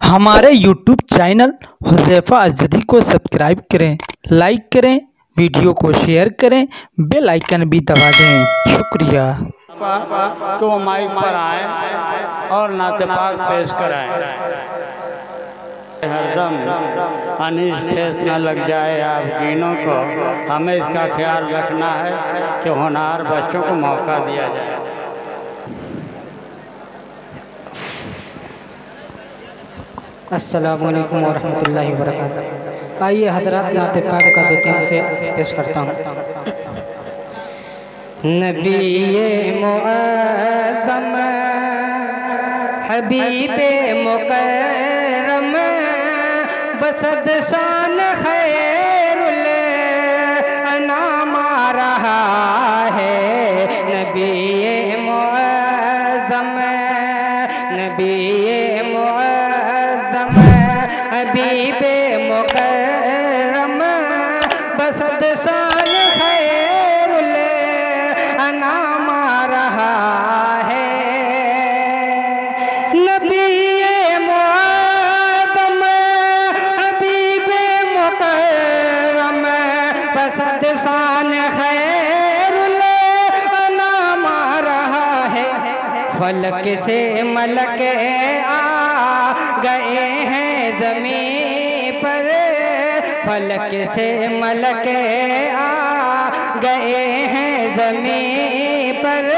हमारे YouTube channel Huzaifa अज़दी को subscribe करें, लाइक करें, वीडियो को शेयर करें, बेल आइकन भी दबा दें। शुक्रिया। कि वो माइक पर आए और नाते पाक पेश कराएं। हरदम अनिष्ट ठेस न लग जाए आप कीनों को, हमें इसका ख्याल रखना है कि होनहार बच्चों को मौका दिया जाए। अस्सलामु अलैकुम वरहमतुल्लाहि वबरकातुहू। आइए हज़रात नाते पाक का दो तीन से पेश करता हूँ। नबी मुअज़्ज़म हबीबे मुकर्रम बसद शान खैरुल अनाम आ रहा है। नबी मुअज़्ज़म नबी हबीबे मुकर्रम बसद शान खैरुल अनाम आ रहा है। नबी मुअज़्ज़म हबीबे मुकर्रम बसद शान खैरुल अनाम आ रहा है। फलक से मलक आ गए हैं ज़मीं पर, फलक से मलक आ गए हैं ज़मीं पर।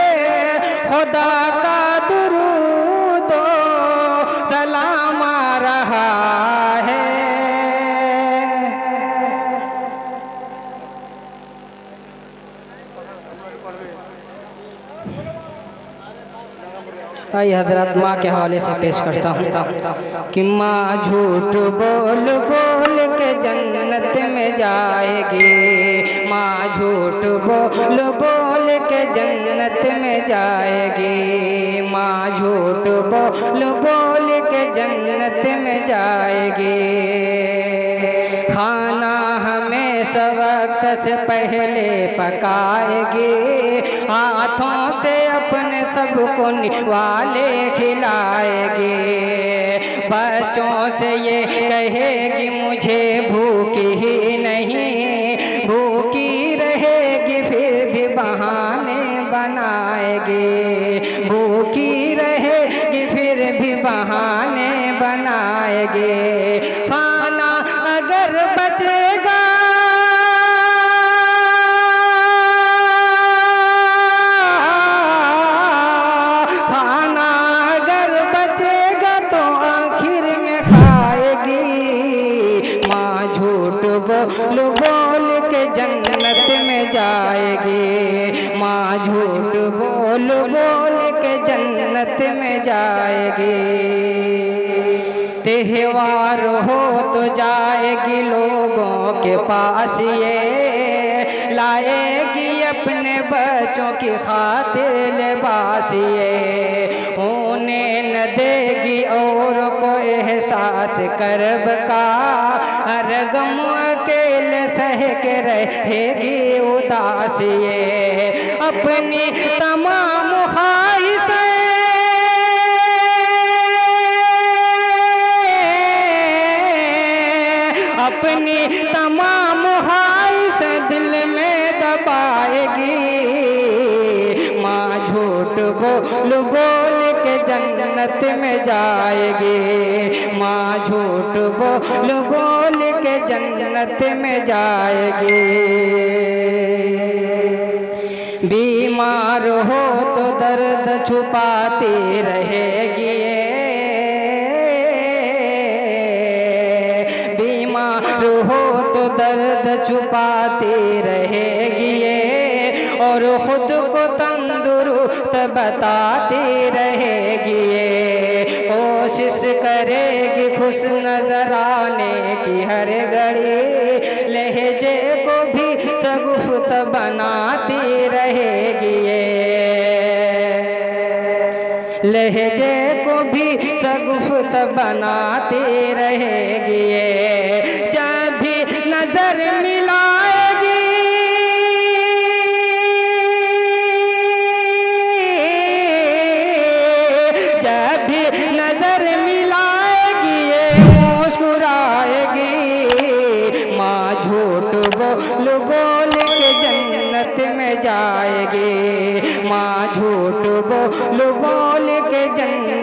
खुदा का दुरूद सलाम आ रहा है। आइए हज़रात माँ के हवाले से पेश करता हूँ कि माँ झूठ बोल बोल के जन्नत में जाएगी। माँ झूठ बोल बोल के जन्नत में जाएगी। माँ झूठ बोल बोल के जन्नत में जाएगी। खाना हमेशा वक्त से पहले पकाएगी। हाथों से अपने सबको निवाले खिलाएगी। बच्चों से ये कहेगी मुझे भूखी ही नहीं, भूखी रहेगी फिर भी बहाने बनाएगी। भूखी रहेगी फिर भी बहाने बनाएगी। खाना अगर बचेगा बोल बोल के जन्नत में जाएगी। माँ झूठ बोल बोल के जन्नत में जाएगी। त्योहार हो तो जाएगी लोगों के पास ये, लाएगी अपने बच्चों की खातिर लिबास ये। होने न देगी और को एहसास करब का, हर गम अकेले सह के रहेगी उदास ये। अपनी तमाम ख्वाहिशें अपनी तमाम ख्वाहिशें दिल में दबाएगी। माँ झूठ बोल बोल के जन्नत में जाएगी। माँ झूठ बोल बोल के जन्नत में जाएगी। बीमार हो तो दर्द छुपाती रहेगी। बीमार हो तो दर्द छुपाती रहेगी और खुद को तंदुरुस्त बताती रहेगी। कोशिश करेगी खुश नजर आने की हर घड़ी, लहजे को भी सगुफ्त बनाती रहेगी। लहजे को भी सगुफ्त बनाती रहेगी। जब भी नजर मिलाएगी जब भी नजर मिलाएगी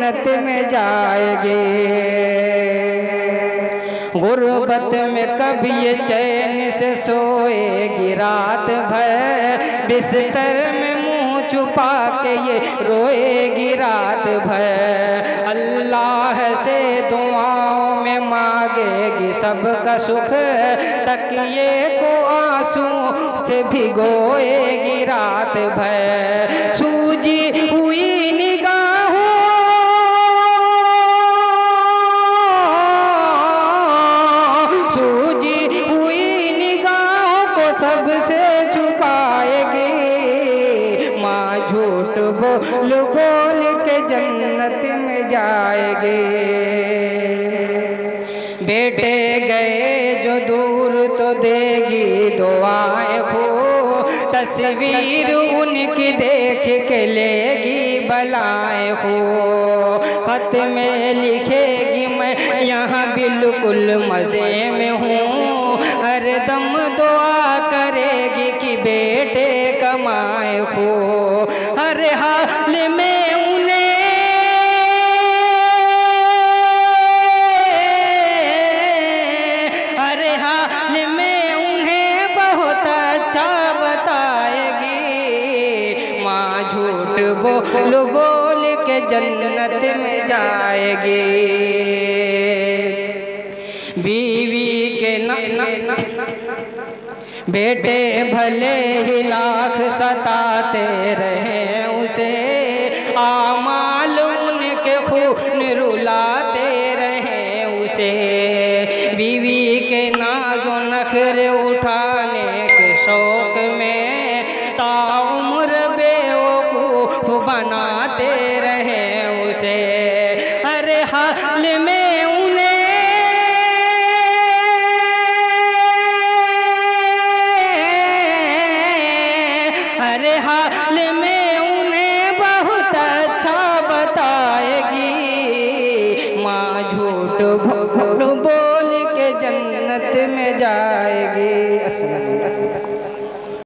जन्नत में जाएगी। गुर्बत में कभी ये चैन से सोएगी रात भर, बिस्तर में मुंह छुपा के ये रोएगी रात भर। अल्लाह से दुआओं में मांगेगी सबका सुख, तकिए को आंसू से भिगोएगी रात भर। सूजी हुई निगाहों को सबसे छुपाएगी। माँ झूठ बोल बोल के जन्नत में जाएगी। बेटे गए जो दूर तो देगी दुआएं खो, तस्वीर उनकी देख के लेगी बलाएं हो। खत में लिखेगी मैं यहाँ बिल्कुल मज़े में हूँ, हर दम दुआ करेगी कि बेटे कमाए हो। हर हाल में उन्हें हर हाल में उन्हें बहुत अच्छा बताएगी। माँ झूठ बोल बोल के जन्नत में जाएगी। बीवी के बेटे भले ही लाख सताते रहे उसे, आमाल उनके खून रुलाते रहे उसे। बीवी के नाज़ो नखरे